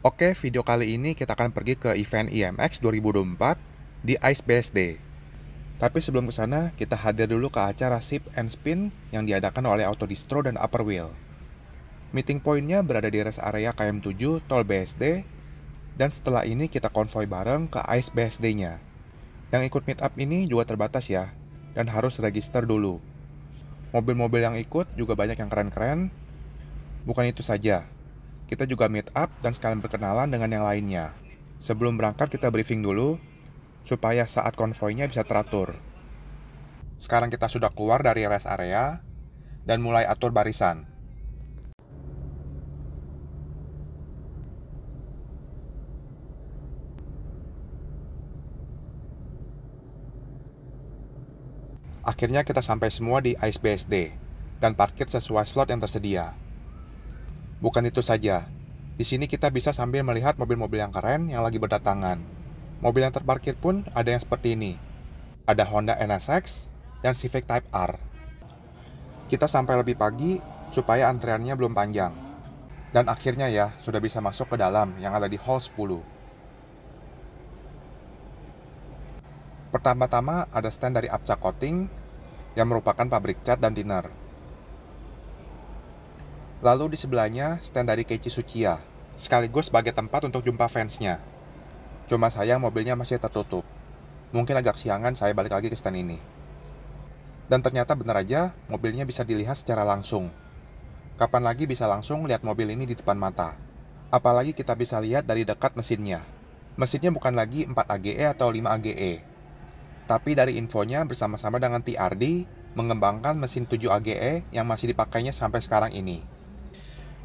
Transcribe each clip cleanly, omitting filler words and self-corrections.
Oke, video kali ini kita akan pergi ke event IMX 2024 di Ice BSD. Tapi sebelum ke sana, kita hadir dulu ke acara Sip and Spin yang diadakan oleh Autodistro dan Upper Wheel. Meeting point-nya berada di rest area KM7 Tol BSD, dan setelah ini kita konvoy bareng ke Ice BSD-nya. Yang ikut meet up ini juga terbatas ya, dan harus register dulu. Mobil-mobil yang ikut juga banyak yang keren-keren. Bukan itu saja, kita juga meet up dan sekalian berkenalan dengan yang lainnya. Sebelum berangkat kita briefing dulu, supaya saat konvoynya bisa teratur. Sekarang kita sudah keluar dari rest area, dan mulai atur barisan. Akhirnya kita sampai semua di Ice BSD, dan parkir sesuai slot yang tersedia. Bukan itu saja, di sini kita bisa sambil melihat mobil-mobil yang keren yang lagi berdatangan. Mobil yang terparkir pun ada yang seperti ini. Ada Honda NSX dan Civic Type R. Kita sampai lebih pagi supaya antreannya belum panjang. Dan akhirnya ya, sudah bisa masuk ke dalam yang ada di Hall 10. Pertama-tama ada stand dari Apca Coating yang merupakan pabrik cat dan thinner. Lalu di sebelahnya stand dari Keiichi Tsuchiya, sekaligus sebagai tempat untuk jumpa fansnya. Cuma sayang mobilnya masih tertutup. Mungkin agak siangan saya balik lagi ke stand ini. Dan ternyata benar aja mobilnya bisa dilihat secara langsung. Kapan lagi bisa langsung lihat mobil ini di depan mata? Apalagi kita bisa lihat dari dekat mesinnya. Mesinnya bukan lagi 4 AGE atau 5 AGE. Tapi dari infonya bersama-sama dengan TRD mengembangkan mesin 7 AGE yang masih dipakainya sampai sekarang ini.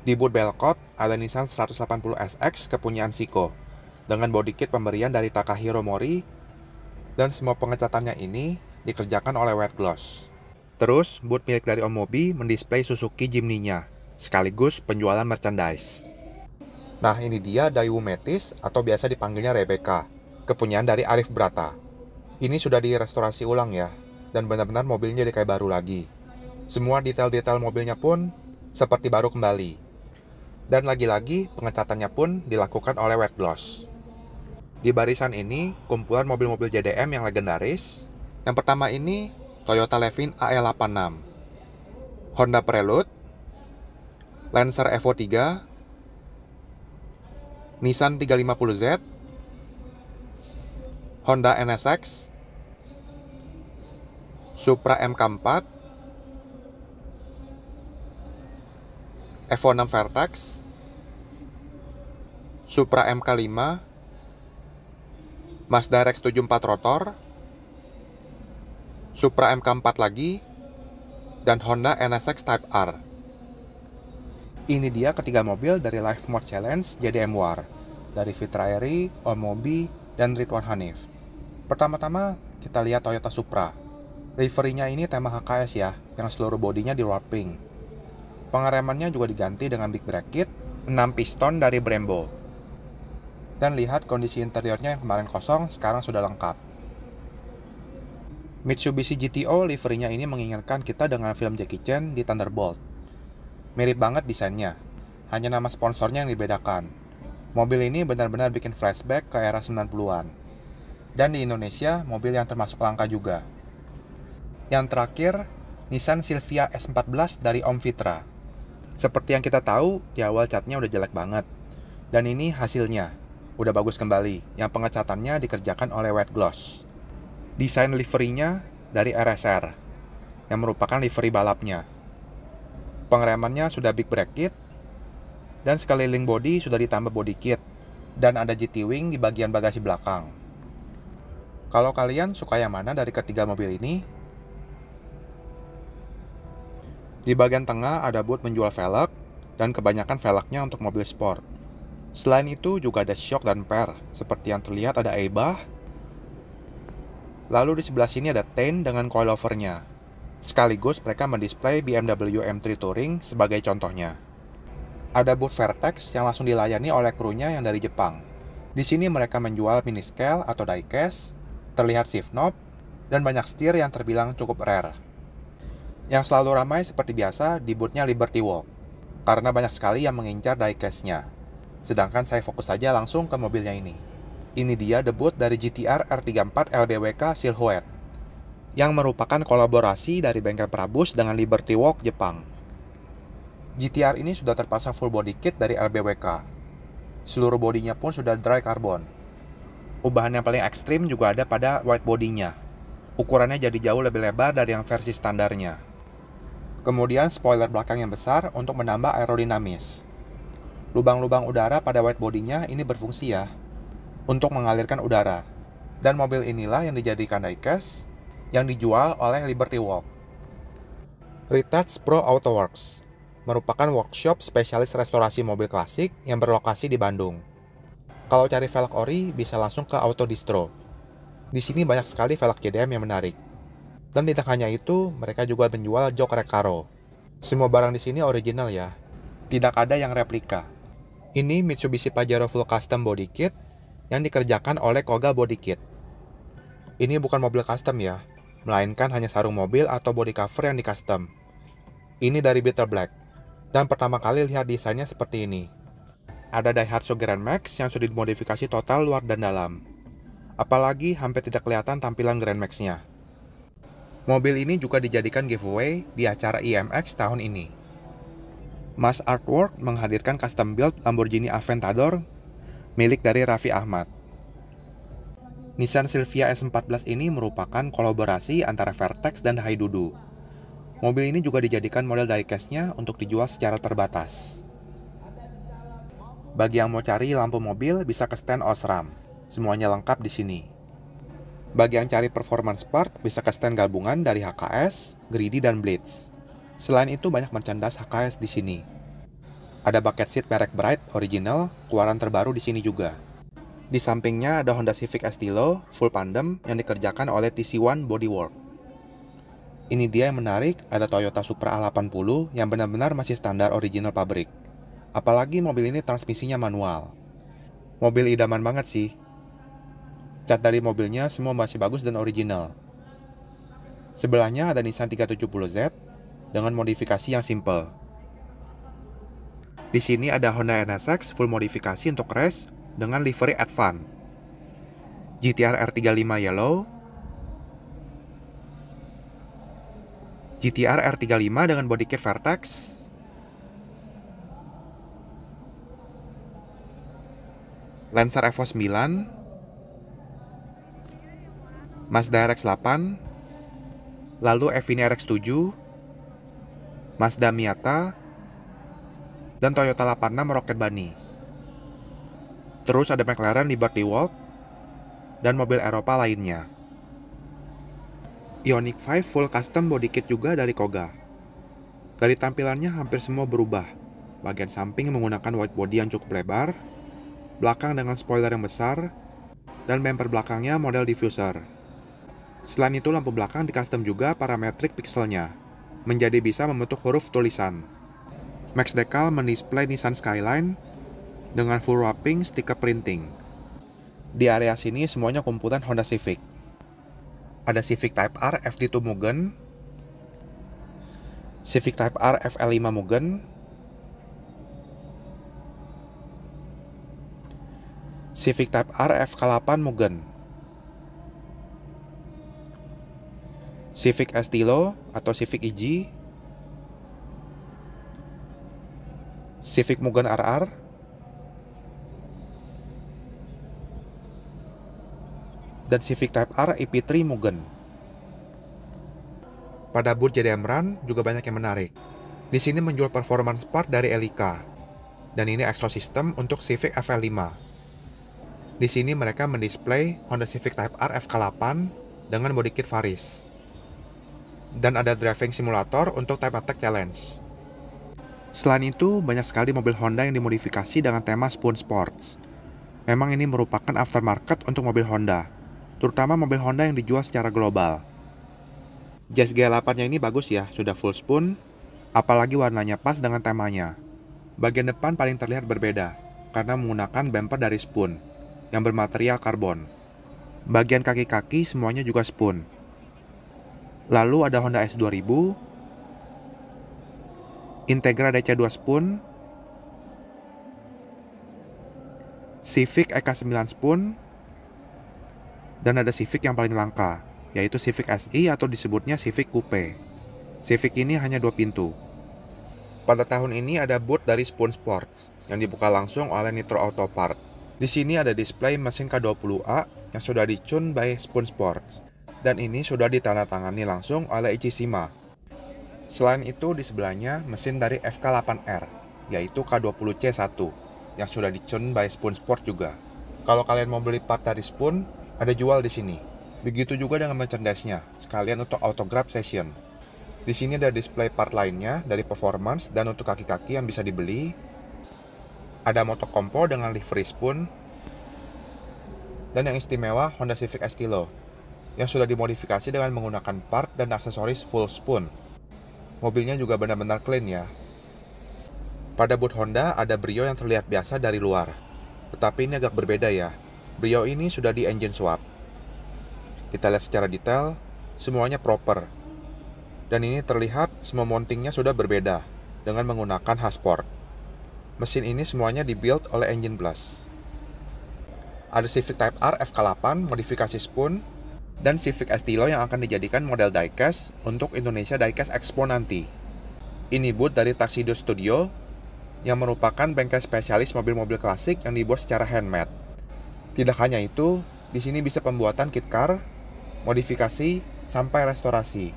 Di booth Belcott ada Nissan 180SX kepunyaan Seiko dengan body kit pemberian dari Takahiro Mori, dan semua pengecatannya ini dikerjakan oleh Wet Gloss. Terus, booth milik dari Om Mobi mendisplay Suzuki Jimny-nya, sekaligus penjualan merchandise. Nah, ini dia Daewoo Metis atau biasa dipanggilnya Rebecca, kepunyaan dari Arif Brata. Ini sudah direstorasi ulang ya, dan benar-benar mobilnya jadi kayak baru lagi. Semua detail-detail mobilnya pun seperti baru kembali. Dan lagi-lagi pengecatannya pun dilakukan oleh Wet Gloss. Di barisan ini, kumpulan mobil-mobil JDM yang legendaris. Yang pertama ini, Toyota Levin AE86, Honda Prelude, Lancer Evo 3, Nissan 350Z, Honda NSX, Supra MK4, Evo 6 Vertex, Supra MK5, Mazda RX-74 Rotor, Supra MK4 lagi, dan Honda NSX Type R. Ini dia ketiga mobil dari Live Mode Challenge JDM War, dari Fitra Eri, Om Mobi, dan Ridwan Hanif. Pertama-tama kita lihat Toyota Supra. Liverynya ini tema HKS ya, yang seluruh bodinya di wrapping. Pengeremannya juga diganti dengan big brake kit, 6 piston dari Brembo. Dan lihat kondisi interiornya yang kemarin kosong, sekarang sudah lengkap. Mitsubishi GTO liverynya ini mengingatkan kita dengan film Jackie Chan di Thunderbolt. Mirip banget desainnya, hanya nama sponsornya yang dibedakan. Mobil ini benar-benar bikin flashback ke era 90-an. Dan di Indonesia, mobil yang termasuk langka juga. Yang terakhir, Nissan Silvia S14 dari Om Fitra. Seperti yang kita tahu, di awal catnya udah jelek banget. Dan ini hasilnya, udah bagus kembali, yang pengecatannya dikerjakan oleh Wet Gloss. Desain liverynya dari RSR, yang merupakan livery balapnya. Pengeremannya sudah big brake kit, dan sekeliling bodi sudah ditambah body kit, dan ada GT Wing di bagian bagasi belakang. Kalau kalian suka yang mana dari ketiga mobil ini? Di bagian tengah ada booth menjual velg, dan kebanyakan velgnya untuk mobil sport. Selain itu juga ada shock dan per, seperti yang terlihat ada Eibach. Lalu di sebelah sini ada Tain dengan coilovernya. Sekaligus mereka mendisplay BMW M3 Touring sebagai contohnya. Ada booth Vertex yang langsung dilayani oleh krunya yang dari Jepang. Di sini mereka menjual mini scale atau diecast, terlihat shift knob, dan banyak setir yang terbilang cukup rare. Yang selalu ramai seperti biasa di boothnya Liberty Walk, karena banyak sekali yang mengincar diecast-nya. Sedangkan saya fokus saja langsung ke mobilnya ini. Ini dia debut dari GT-R R34 LBWK Silhouette, yang merupakan kolaborasi dari bengkel Prabus dengan Liberty Walk Jepang. GT-R ini sudah terpasang full body kit dari LBWK. Seluruh bodinya pun sudah dry carbon. Ubahan yang paling ekstrim juga ada pada white bodinya. Ukurannya jadi jauh lebih lebar dari yang versi standarnya. Kemudian spoiler belakang yang besar untuk menambah aerodinamis. Lubang-lubang udara pada white bodinya ini berfungsi ya, untuk mengalirkan udara. Dan mobil inilah yang dijadikan diecast yang dijual oleh Liberty Walk. Retouch Pro Auto Works merupakan workshop spesialis restorasi mobil klasik yang berlokasi di Bandung. Kalau cari velg ori, bisa langsung ke Auto Distro. Di sini banyak sekali velg JDM yang menarik. Dan tidak hanya itu, mereka juga menjual jok Recaro. Semua barang di sini original ya, tidak ada yang replika. Ini Mitsubishi Pajero Full Custom Body Kit yang dikerjakan oleh Koga Body Kit. Ini bukan mobil custom ya, melainkan hanya sarung mobil atau body cover yang di custom. Ini dari Bitter Black. Dan pertama kali lihat desainnya seperti ini. Ada Daihatsu Grand Max yang sudah dimodifikasi total luar dan dalam. Apalagi hampir tidak kelihatan tampilan Grand Max-nya. Mobil ini juga dijadikan giveaway di acara IMX tahun ini. Mas Artwork menghadirkan custom build Lamborghini Aventador milik dari Raffi Ahmad. Nissan Silvia S14 ini merupakan kolaborasi antara Vertex dan Haidudu. Mobil ini juga dijadikan model diecast-nya untuk dijual secara terbatas. Bagi yang mau cari lampu mobil, bisa ke stand Osram. Semuanya lengkap di sini. Bagi yang cari performance part, bisa ke stand gabungan dari HKS, Greedy, dan Blitz. Selain itu, banyak merchandise HKS di sini. Ada bucket seat merek Bright original, keluaran terbaru di sini juga. Di sampingnya ada Honda Civic Estilo full pandem yang dikerjakan oleh TC1 Bodywork. Ini dia yang menarik, ada Toyota Supra A80 yang benar-benar masih standar original pabrik. Apalagi mobil ini transmisinya manual. Mobil idaman banget sih. Cat dari mobilnya semua masih bagus dan original. Sebelahnya ada Nissan 370Z dengan modifikasi yang simple. Di sini ada Honda NSX full modifikasi untuk race dengan livery Advan. GT-R R35 Yellow, GT-R R35 dengan body kit Vertex, Lancer Evo 9, Mazda RX-8, lalu Evini RX-7, Mazda Miata, dan Toyota 86 Rocket Bunny. Terus ada McLaren Liberty Walk, dan mobil Eropa lainnya. Ioniq 5 full custom body kit juga dari Koga. Dari tampilannya hampir semua berubah. Bagian samping menggunakan white body yang cukup lebar, belakang dengan spoiler yang besar, dan bumper belakangnya model diffuser. Selain itu, lampu belakang di custom juga parametrik pixelnya, menjadi bisa membentuk huruf tulisan. Max Decal mendisplay Nissan Skyline dengan full wrapping stiker printing. Di area sini semuanya kumpulan Honda Civic. Ada Civic Type R FT2 Mugen, Civic Type R FL5 Mugen, Civic Type R FK8 Mugen, Civic Estilo atau Civic EG, Civic Mugen RR, dan Civic Type R EP3 Mugen. Pada booth JDM Run juga banyak yang menarik. Di sini menjual performance part dari Elica, dan ini exhaust system untuk Civic FL5. Di sini mereka mendisplay Honda Civic Type R FK8 dengan body kit Varis. Dan ada driving simulator untuk Type Attack Challenge. Selain itu, banyak sekali mobil Honda yang dimodifikasi dengan tema Spoon Sports. Memang ini merupakan aftermarket untuk mobil Honda, terutama mobil Honda yang dijual secara global. Jazz G8-nya ini bagus ya, sudah full spoon, apalagi warnanya pas dengan temanya. Bagian depan paling terlihat berbeda, karena menggunakan bumper dari spoon, yang bermaterial karbon. Bagian kaki-kaki semuanya juga spoon. Lalu ada Honda S2000, Integra DC2 spoon, Civic EK9 Spoon, dan ada Civic yang paling langka, yaitu Civic SI atau disebutnya Civic Coupe. Civic ini hanya 2 pintu. Pada tahun ini ada booth dari Spoon Sports yang dibuka langsung oleh Nitro Auto Part. Di sini ada display mesin K20A yang sudah dicune by Spoon Sports, dan ini sudah ditandatangani langsung oleh Ichishima. Selain itu di sebelahnya mesin dari FK8R, yaitu K20C1 yang sudah dicune by Spoon Sport juga. Kalau kalian mau beli part dari Spoon, ada jual di sini. Begitu juga dengan merchandise-nya, sekalian untuk autograph session. Di sini ada display part lainnya dari performance dan untuk kaki-kaki yang bisa dibeli. Ada motor kompo dengan livery Spoon, dan yang istimewa Honda Civic Estilo yang sudah dimodifikasi dengan menggunakan part dan aksesoris full Spoon. Mobilnya juga benar-benar clean ya. Pada booth Honda ada Brio yang terlihat biasa dari luar, tetapi ini agak berbeda ya. Brio ini sudah di engine swap. Kita lihat secara detail, semuanya proper. Dan ini terlihat semua mountingnya sudah berbeda dengan menggunakan Hasport. Mesin ini semuanya dibuild oleh Engine Plus. Ada Civic Type R FK8 modifikasi Spoon, dan Civic Estilo yang akan dijadikan model diecast untuk Indonesia Diecast Expo nanti. Ini booth dari Tuxedo Studio yang merupakan bengkel spesialis mobil-mobil klasik yang dibuat secara handmade. Tidak hanya itu, di sini bisa pembuatan kit car, modifikasi, sampai restorasi.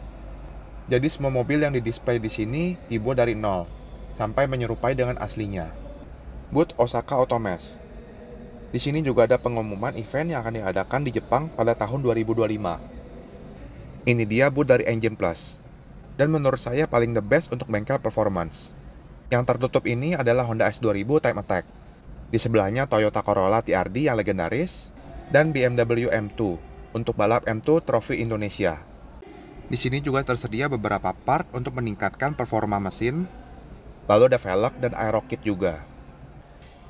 Jadi semua mobil yang didisplay di sini dibuat dari nol sampai menyerupai dengan aslinya. Booth Osaka Automes. Di sini juga ada pengumuman event yang akan diadakan di Jepang pada tahun 2025. Ini dia booth dari Engine Plus, dan menurut saya paling the best untuk bengkel performance. Yang tertutup ini adalah Honda S2000 Time Attack. Di sebelahnya Toyota Corolla TRD yang legendaris, dan BMW M2 untuk balap M2 Trophy Indonesia. Di sini juga tersedia beberapa part untuk meningkatkan performa mesin, lalu ada velg dan aero kit juga.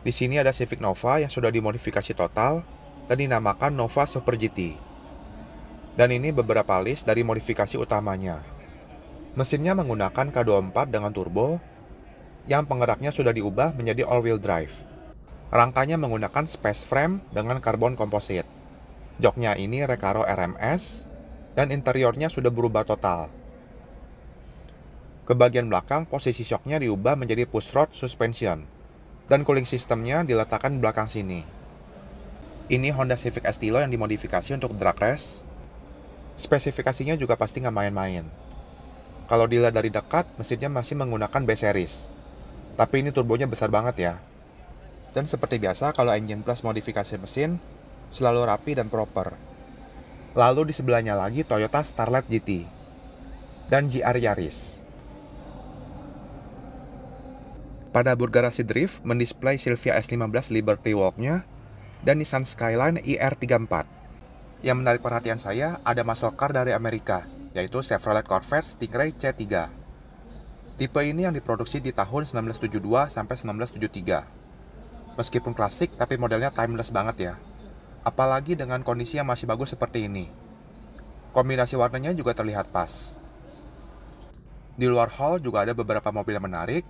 Di sini ada Civic Nova yang sudah dimodifikasi total dan dinamakan Nova Super GT. Dan ini beberapa list dari modifikasi utamanya. Mesinnya menggunakan K24 dengan turbo, yang penggeraknya sudah diubah menjadi all-wheel drive. Rangkanya menggunakan space frame dengan karbon komposit. Joknya ini Recaro RMS, dan interiornya sudah berubah total. Ke bagian belakang, posisi shocknya diubah menjadi push rod suspension, dan cooling systemnya diletakkan di belakang sini. Ini Honda Civic Estilo yang dimodifikasi untuk drag race. Spesifikasinya juga pasti nggak main-main. Kalau dilihat dari dekat, mesinnya masih menggunakan B-Series. Tapi ini turbonya besar banget ya. Dan seperti biasa, kalau Engine Plus modifikasi mesin, selalu rapi dan proper. Lalu di sebelahnya lagi Toyota Starlet GT dan GR Yaris. Pada booth garasi drift mendisplay Silvia S15 Liberty Walk-nya dan Nissan Skyline IR34. Yang menarik perhatian saya ada muscle car dari Amerika, yaitu Chevrolet Corvette Stingray C3. Tipe ini yang diproduksi di tahun 1972 sampai 1973. Meskipun klasik, tapi modelnya timeless banget ya. Apalagi dengan kondisi yang masih bagus seperti ini. Kombinasi warnanya juga terlihat pas. Di luar hall juga ada beberapa mobil yang menarik.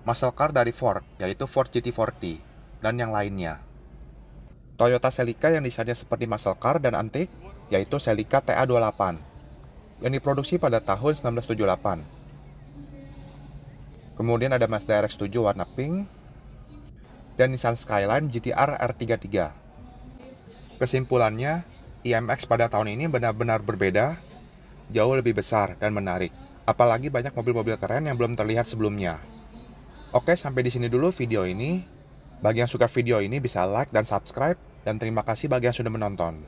Muscle car dari Ford, yaitu Ford GT40, dan yang lainnya. Toyota Celica yang desainnya seperti muscle car dan antik, yaitu Celica TA28, yang diproduksi pada tahun 1978. Kemudian ada Mazda RX-7 warna pink, dan Nissan Skyline GT-R R33. Kesimpulannya, IMX pada tahun ini benar-benar berbeda, jauh lebih besar dan menarik. Apalagi banyak mobil-mobil keren yang belum terlihat sebelumnya. Oke, sampai di sini dulu video ini. Bagi yang suka video ini bisa like dan subscribe, dan terima kasih bagi yang sudah menonton.